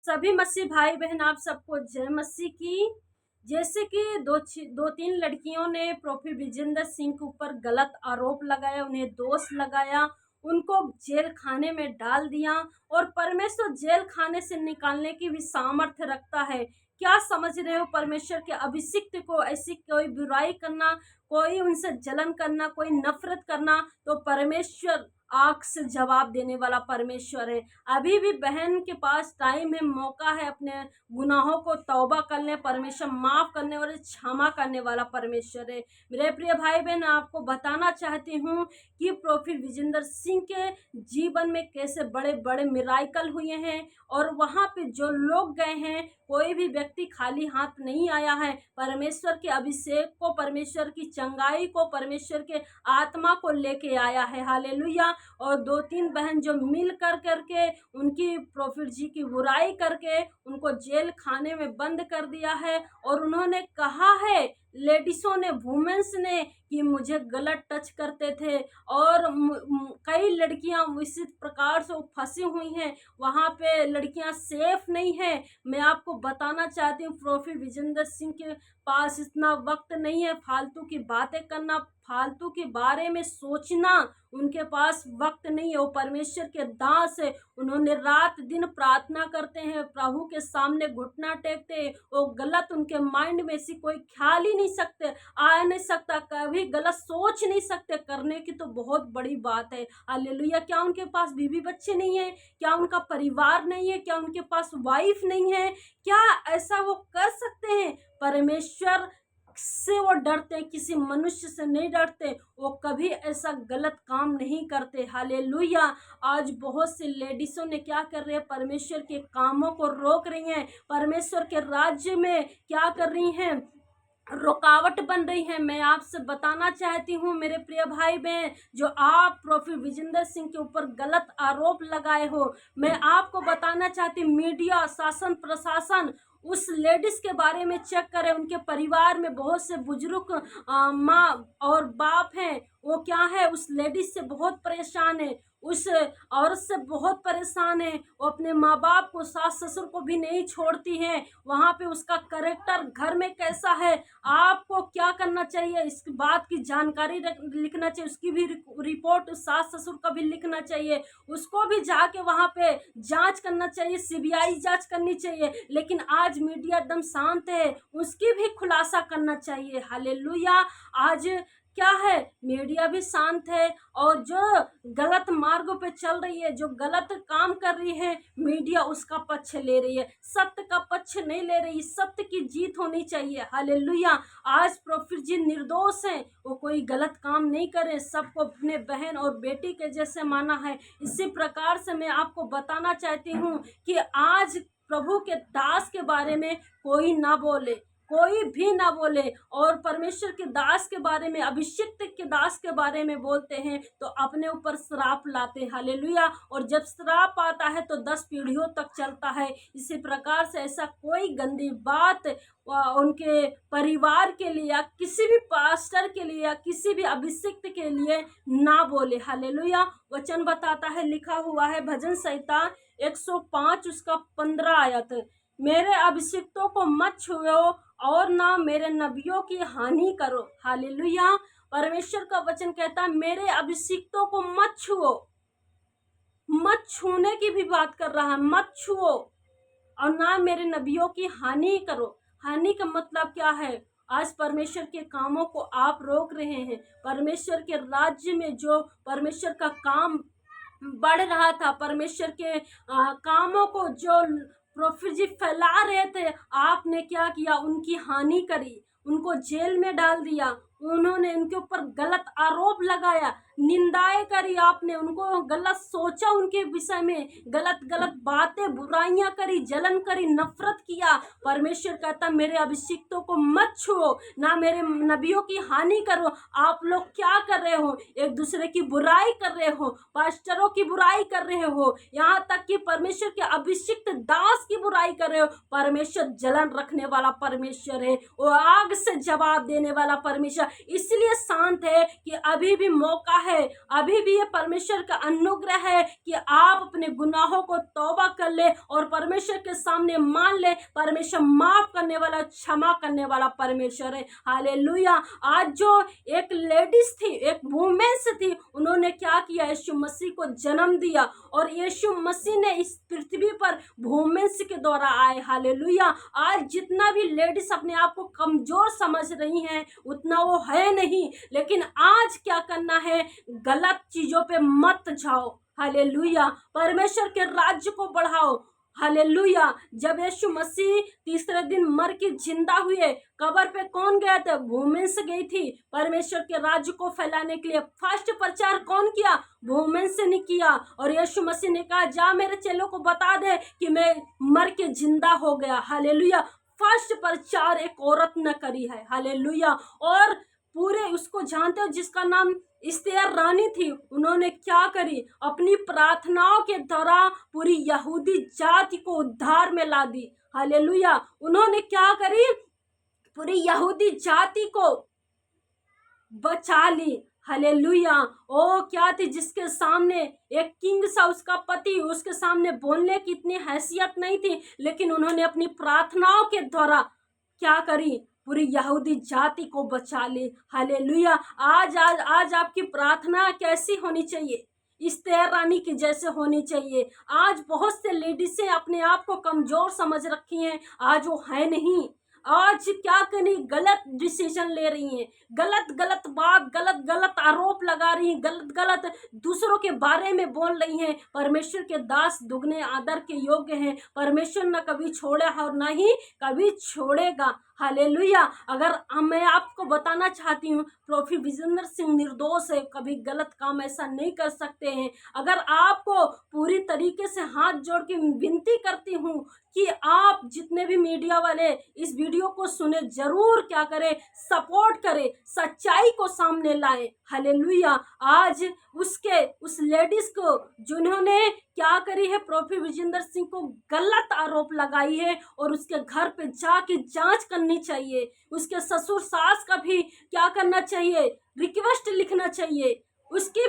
सभी मसीह भाई बहन आप सबको जय मसीह की। जैसे कि दो तीन लड़कियों ने प्रोफेसर विजेंद्र सिंह के ऊपर गलत आरोप लगाया, उन्हें दोष लगाया, उनको जेल खाने में डाल दिया और परमेश्वर जेल खाने से निकालने की भी सामर्थ्य रखता है। क्या समझ रहे हो? परमेश्वर के अभिषिक्त को ऐसी कोई बुराई करना, कोई उनसे जलन करना, कोई नफरत करना, तो परमेश्वर आग से जवाब देने वाला परमेश्वर है। अभी भी बहन के पास टाइम है, मौका है, अपने गुनाहों को तौबा करने, परमेश्वर माफ करने और क्षमा करने वाला परमेश्वर है। मेरे प्रिय भाई बहन, आपको बताना चाहती हूँ कि प्रोफेसर विजेंद्र सिंह के जीवन में कैसे बड़े बड़े मिराइकल हुए हैं और वहां पे जो लोग गए हैं, कोई भी व्यक्ति खाली हाथ नहीं आया है। परमेश्वर के अभिषेक को, परमेश्वर की चंगाई को, परमेश्वर के आत्मा को लेके आया है। हालेलुया। और दो तीन बहन जो मिल करके उनकी प्रोफेट जी की बुराई करके उनको जेल खाने में बंद कर दिया है। और उन्होंने कहा है, लेडीजों ने, वुमेन्स ने, कि मुझे गलत टच करते थे और कई लड़कियां इसी प्रकार से फंसी हुई हैं। वहां पे लड़कियां सेफ नहीं है। मैं आपको बताना चाहती हूँ, प्रोफेट विजेंद्र सिंह के पास इतना वक्त नहीं है फालतू की बातें करना, फालतू के बारे में सोचना, उनके पास वक्त नहीं है। वो परमेश्वर के दास है। उन्होंने रात दिन प्रार्थना करते हैं, प्रभु के सामने घुटना टेकते हैं। वो गलत उनके माइंड में ऐसी कोई ख्याल ही नहीं सकते, आ नहीं सकता, कभी गलत सोच नहीं सकते। करने की तो बहुत बड़ी बात है। हालेलुया। क्या उनके पास बीवी बच्चे नहीं है? क्या उनका परिवार नहीं है? क्या उनके पास वाइफ नहीं है? क्या ऐसा वो कर सकते हैं? परमेश्वर से वो डरते हैं, किसी मनुष्य से नहीं डरते। वो कभी ऐसा गलत काम नहीं करते। हालेलुया। आज बहुत सी लेडीजों ने क्या कर रहे हैं? परमेश्वर के कामों को रोक रही हैं, परमेश्वर के राज्य में क्या कर रही हैं? रुकावट बन रही है। मैं आपसे बताना चाहती हूँ मेरे प्रिय भाई बहन, जो आप प्रोफेसर विजेंद्र सिंह के ऊपर गलत आरोप लगाए हो, मैं आपको बताना चाहती हूँ, मीडिया, शासन, प्रशासन उस लेडीज के बारे में चेक करें। उनके परिवार में बहुत से बुजुर्ग माँ और बाप हैं। वो क्या है, उस लेडीज से बहुत परेशान है, उस औरत से बहुत परेशान है। वो अपने माँ बाप को, सास ससुर को भी नहीं छोड़ती है। वहां पे उसका करेक्टर घर में कैसा है, आपको क्या करना चाहिए, इस बात की जानकारी लिखना चाहिए। उसकी भी रिपोर्ट सास ससुर का भी लिखना चाहिए। उसको भी जाके वहां पे जांच करना चाहिए, सीबीआई जांच करनी चाहिए। लेकिन आज मीडिया एकदम शांत है, उसकी भी खुलासा करना चाहिए। हालेलुया। आज क्या है, मीडिया भी शांत है और जो गलत मार्गों पे चल रही है, जो गलत काम कर रही है, मीडिया उसका पक्ष ले रही है, सत्य का पक्ष नहीं ले रही। सत्य की जीत होनी चाहिए। हालेलुया। आज प्रोफेट जी निर्दोष हैं, वो कोई गलत काम नहीं करे, सबको अपने बहन और बेटी के जैसे माना है। इसी प्रकार से मैं आपको बताना चाहती हूँ कि आज प्रभु के दास के बारे में कोई ना बोले, कोई भी ना बोले। और परमेश्वर के दास के बारे में, अभिषिक्त के दास के बारे में बोलते हैं तो अपने ऊपर श्राप लाते हैं। हालेलुया। और जब श्राप आता है तो 10 पीढ़ियों तक चलता है। इसी प्रकार से ऐसा कोई गंदी बात उनके परिवार के लिए या किसी भी पास्टर के लिए या किसी भी अभिषिक्त के लिए ना बोले। हालेलुया। वचन बताता है, लिखा हुआ है भजन संहिता 105 उसका 15 आयत, मेरे अभिषिक्तों को मत छुओ और ना मेरे नबियों की हानि करो। हालेलुया। परमेश्वर का वचन कहता है, मेरे अभिषिक्तों को मत छुओ। मत छूने की भी बात कर रहा है, मत छुओ और ना मेरे नबियों की हानि करो। हानि का मतलब क्या है? आज परमेश्वर के कामों को आप रोक रहे हैं। परमेश्वर के राज्य में जो परमेश्वर का काम बढ़ रहा था, परमेश्वर के कामों को जो प्रोफेट जी फैला रहे थे, आपने क्या किया? उनकी हानि करी, उनको जेल में डाल दिया। उन्होंने उनके ऊपर गलत आरोप लगाया, निंदाएं करी, आपने उनको गलत सोचा, उनके विषय में गलत गलत बातें, बुराइयां करी, जलन करी, नफरत किया। परमेश्वर कहता, मेरे अभिषिक्तों को मत छुओ, ना मेरे नबियों की हानि करो। आप लोग क्या कर रहे हो? एक दूसरे की बुराई कर रहे हो, पास्टरों की बुराई कर रहे हो, यहाँ तक कि परमेश्वर के अभिषिक्त दास की बुराई बुराई कर रहे हो, परमेश्वर जलन रखने वाला परमेश्वर है, वो आग से जवाब देने वाला परमेश्वर। इसलिए शांत है कि अभी भी मौका है, अभी भी ये परमेश्वर का अनुग्रह है कि आप अपने गुनाहों को तौबा कर ले और परमेश्वर के सामने मान ले। परमेश्वर माफ करने वाला, क्षमा करने वाला परमेश्वर है। हालेलुया। आज जो एक लेडीज थी, एक वुमेन्स थी, उन्होंने क्या किया, यीशु मसीह को जन्म दिया और यीशु मसीह ने इस पृथ्वी पर वुमेन्स के द्वारा आए। हालेलुया। आज जितना भी लेडीज अपने आप को कमजोर समझ रही हैं उतना वो है नहीं, लेकिन आज क्या करना है, गलत चीजों पे मत जाओ। हालेलुया। परमेश्वर के राज्य को बढ़ाओ। हालेलुया। जब यीशु मसीह तीसरे दिन मर के जिंदा हुए, कब्र पे कौन गया था, वुमेन्स गई थी परमेश्वर के राज्य को फैलाने के लिए। फर्स्ट प्रचार कौन किया, वुमेन्स ने किया। और यीशु मसीह ने कहा, जा मेरे चेलों को बता दे कि मैं मर के जिंदा हो गया। हालेलुया। फर्स्ट प्रचार एक औरत ने करी है। हालेलुया। और पूरे उसको जानते हो जिसका नाम इस्तेर रानी थी, उन्होंने क्या करी, अपनी प्रार्थनाओं के द्वारा पूरी यहूदी जाति को उद्धार में ला दी। हालेलुया। उन्होंने क्या करी, पूरी यहूदी जाति को बचा ली। हालेलुया। ओ क्या थी, जिसके सामने एक किंग सा उसका पति, उसके सामने बोलने की इतनी हैसियत नहीं थी, लेकिन उन्होंने अपनी प्रार्थनाओं के द्वारा क्या करी, पूरी यहूदी जाति को बचा ली। हालेलुया। आज आज आज आपकी प्रार्थना कैसी होनी चाहिए, इस्तेर रानी की जैसे होनी चाहिए। आज बहुत से लेडीसें अपने आप को कमजोर समझ रखी हैं, आज वो है नहीं। आज क्या करी, गलत डिसीजन ले रही हैं, गलत गलत बात, गलत गलत आरोप लगा रही हैं, गलत गलत दूसरों के बारे में बोल रही हैं। परमेश्वर के दास दुगने आदर के योग्य हैं। परमेश्वर न कभी छोड़ा और न ही कभी छोड़ेगा। हालेलुया। अगर मैं आपको बताना चाहती हूँ, प्रोफेट विजेंद्र सिंह निर्दोष है, कभी गलत काम ऐसा नहीं कर सकते हैं। अगर आपको पूरी तरीके से हाथ जोड़ के विनती करती हूँ कि आप जितने भी मीडिया वाले इस वीडियो को सुने, जरूर क्या करें, सपोर्ट करें, सच्चाई को सामने लाएं। हालेलुया। आज उस लेडीज को जिन्होंने क्या करी है, प्रोफेट विजेंद्र सिंह को गलत आरोप लगाई है, और उसके घर पे जाके जांच करनी चाहिए। उसके ससुर सास का भी क्या करना चाहिए, रिक्वेस्ट लिखना चाहिए, उसकी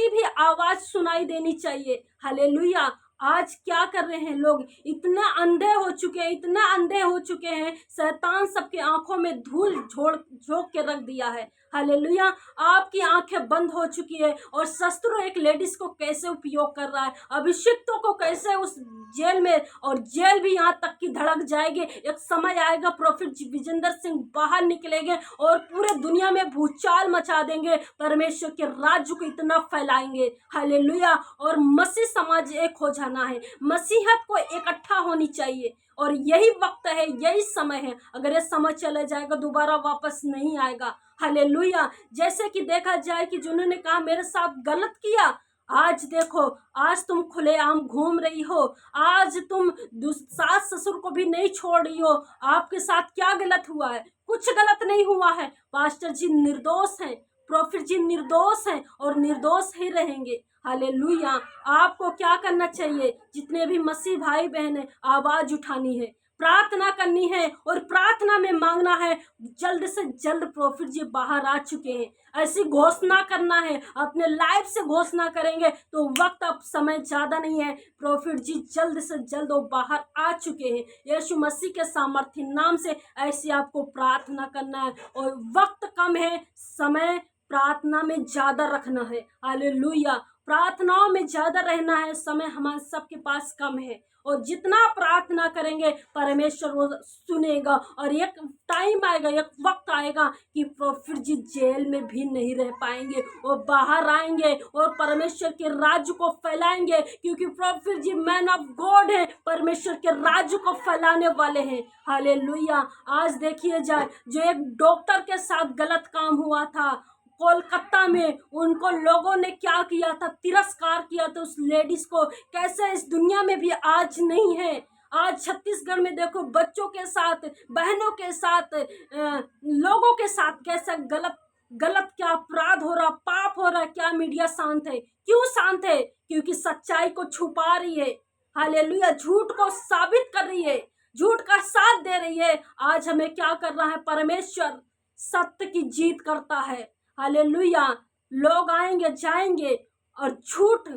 भी आवाज सुनाई देनी चाहिए। हालेलुया। आज क्या कर रहे हैं लोग, इतना अंधे हो चुके हैं, इतना अंधे हो चुके हैं, शैतान सबके आंखों में धूल झोंक के रख दिया है। हालेलुया। आपकी आंखें बंद हो चुकी है, और शस्त्र एक लेडीज को कैसे उपयोग कर रहा है, अभिषिक्तों को कैसे उस जेल में, और जेल भी यहाँ तक की धड़क जाएगी। एक समय आएगा, प्रोफेट विजेंद्र सिंह बाहर निकलेंगे और पूरे दुनिया में भूचाल मचा देंगे, परमेश्वर के राज्य को इतना फैलाएंगे। हालेलुया। और मसीह समाज एक हो जाना है, मसीहत को इकट्ठा होनी चाहिए, और यही वक्त है, यही समय है। अगर ये समय चला जाएगा दोबारा वापस नहीं आएगा। हालेलुया। जैसे कि देखा जाए कि जिन्होंने कहा मेरे साथ गलत किया, आज देखो, आज तुम खुलेआम घूम रही हो, आज तुम सास ससुर को भी नहीं छोड़ रही हो। आपके साथ क्या गलत हुआ है, कुछ गलत नहीं हुआ है। पास्टर जी निर्दोष हैं, प्रोफेट जी निर्दोष हैं, और निर्दोष ही रहेंगे। हालेलुया। आपको क्या करना चाहिए, जितने भी मसीह भाई बहन है, आवाज उठानी है, प्रार्थना करनी है, और प्रार्थना में मांगना है जल्द से जल्द। प्रोफेट जी बाहर आ चुके हैं, ऐसी घोषणा करना है, अपने लाइफ से घोषणा करेंगे तो वक्त, अब समय ज्यादा नहीं है। प्रोफेट जी जल्द से जल्द वो बाहर आ चुके हैं। यीशु मसीह के सामर्थ्य नाम से ऐसी आपको प्रार्थना करना है, और वक्त कम है, समय प्रार्थना में ज्यादा रखना है। हालेलुया। प्रार्थनाओं में ज्यादा रहना है, समय हमारे सबके पास कम है, और जितना प्रार्थना करेंगे परमेश्वर वो सुनेगा। और एक टाइम आएगा, एक वक्त आएगा कि प्रोफेट जी जेल में भी नहीं रह पाएंगे, वो बाहर आएंगे और परमेश्वर के राज्य को फैलाएंगे, क्योंकि prophet ji man of God है, परमेश्वर के राज्य को फैलाने वाले हैं। हालेलुया। आज देखिए जाए, जो एक डॉक्टर के साथ गलत काम हुआ था कोलकाता में, उनको लोगों ने क्या किया था, तिरस्कार किया था उस लेडीज को। कैसे इस दुनिया में भी आज नहीं है। आज छत्तीसगढ़ में देखो, बच्चों के साथ, बहनों के साथ, लोगों के साथ कैसा गलत गलत क्या अपराध हो रहा, पाप हो रहा। क्या मीडिया शांत है? क्यों शांत है? क्योंकि सच्चाई को छुपा रही है। हालेलुया। झूठ को साबित कर रही रही है, झूठ का साथ दे रही है, आज हमें क्या करना है? परमेश्वर सत्य की जीत करता है। हालेलुया। लोग आएंगे जाएंगे और झूठ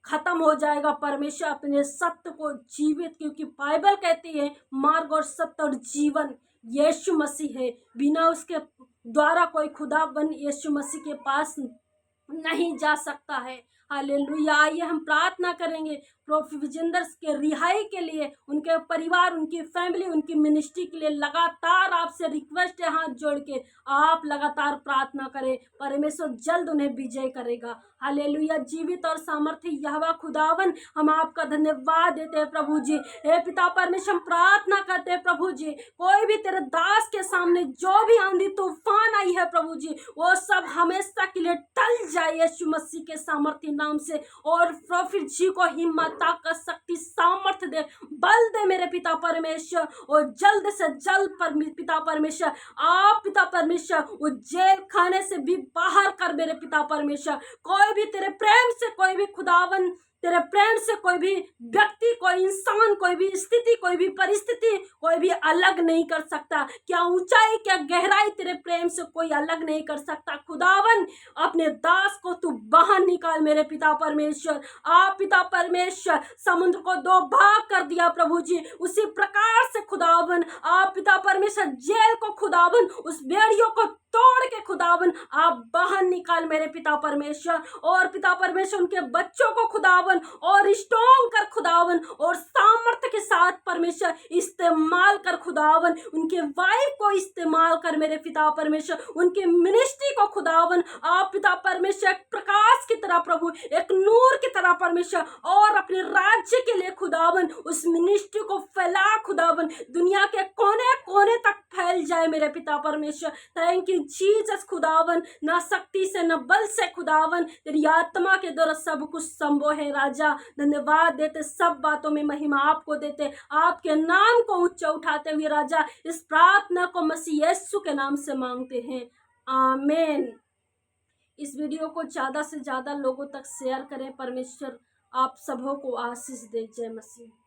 खत्म हो जाएगा। परमेश्वर अपने सत्य को जीवित, क्योंकि बाइबल कहती है मार्ग और सत्य और जीवन यीशु मसीह है। बिना उसके द्वारा कोई खुदाबंद यीशु मसीह के पास नहीं जा सकता है। हालेलुया। आइए हम प्रार्थना करेंगे प्रोफेट विजेंद्र के रिहाई के लिए, उनके परिवार, उनकी फैमिली, उनकी मिनिस्ट्री के लिए लगातार आपसे रिक्वेस्ट है, हाथ जोड़ के आप लगातार प्रार्थना करें। परमेश्वर जल्द उन्हें विजय करेगा। हालेलुया। जीवित और सामर्थ्य यहोवा खुदावन, हम आपका धन्यवाद देते हैं प्रभु जी। हे पिता परमेश्वर, हम प्रार्थना करते हैं प्रभु जी, कोई भी तेरे दास के सामने जो भी आंधी तूफान आई है प्रभु जी, वो सब हमेशा के लिए टल जाए यीशु मसीह के सामर्थ्य नाम से। और प्रोफेट जी को हिम्मत, ताकत, शक्ति, सामर्थ्य दे, बल दे मेरे पिता परमेश्वर। और जल्द से जल्द पिता परमेश्वर, आप पिता परमेश्वर वो जेल खाने से भी बाहर कर मेरे पिता परमेश्वर। कोई भी तेरे प्रेम से, कोई भी खुदावन तेरे प्रेम से कोई भी व्यक्ति, कोई इंसान, कोई भी स्थिति, कोई भी परिस्थिति, कोई भी अलग नहीं कर सकता। क्या ऊंचाई, क्या गहराई, तेरे प्रेम से कोई अलग नहीं कर सकता। खुदावन अपने दास को तू बाहर निकाल मेरे पिता परमेश्वर। आप पिता परमेश्वर समुद्र को दो भाग कर दिया प्रभु जी, उसी प्रकार से खुदावन आप पिता परमेश्वर जेल को खुदावन, उस बेड़ियों को तोड़ के खुदावन आप बाहर निकाल मेरे पिता परमेश्वर। और पिता परमेश्वर उनके बच्चों को खुदावन और स्ट्रॉन्ग कर खुदावन, और सामर्थ्य के साथ परमेश्वर इस्तेमाल कर खुदावन। उनके वाइफ को इस्तेमाल कर मेरे पिता परमेश्वर, उनकी मिनिस्ट्री को खुदावन आप पिता परमेश्वर एक प्रकाश की तरह प्रभु, एक नूर की तरह परमेश्वर, और अपने राज्य के लिए खुदावन उस मिनिस्ट्री को फैला खुदावन, दुनिया के कोने कोने तक फैल जाए मेरे पिता परमेश्वर। थैंक यू जीसस खुदावन, ना शक्ति से न बल से खुदावन, तेरी आत्मा के द्वारा सब कुछ संभव है राजा। धन्यवाद देते, सब बातों में महिमा आपको देते, आपके नाम को ऊंचा उठाते हुए राजा इस प्रार्थना को मसीह यीशु के नाम से मांगते हैं, आमीन। इस वीडियो को ज़्यादा से ज़्यादा लोगों तक शेयर करें। परमेश्वर आप सबों को आशीष दे। जय मसीह।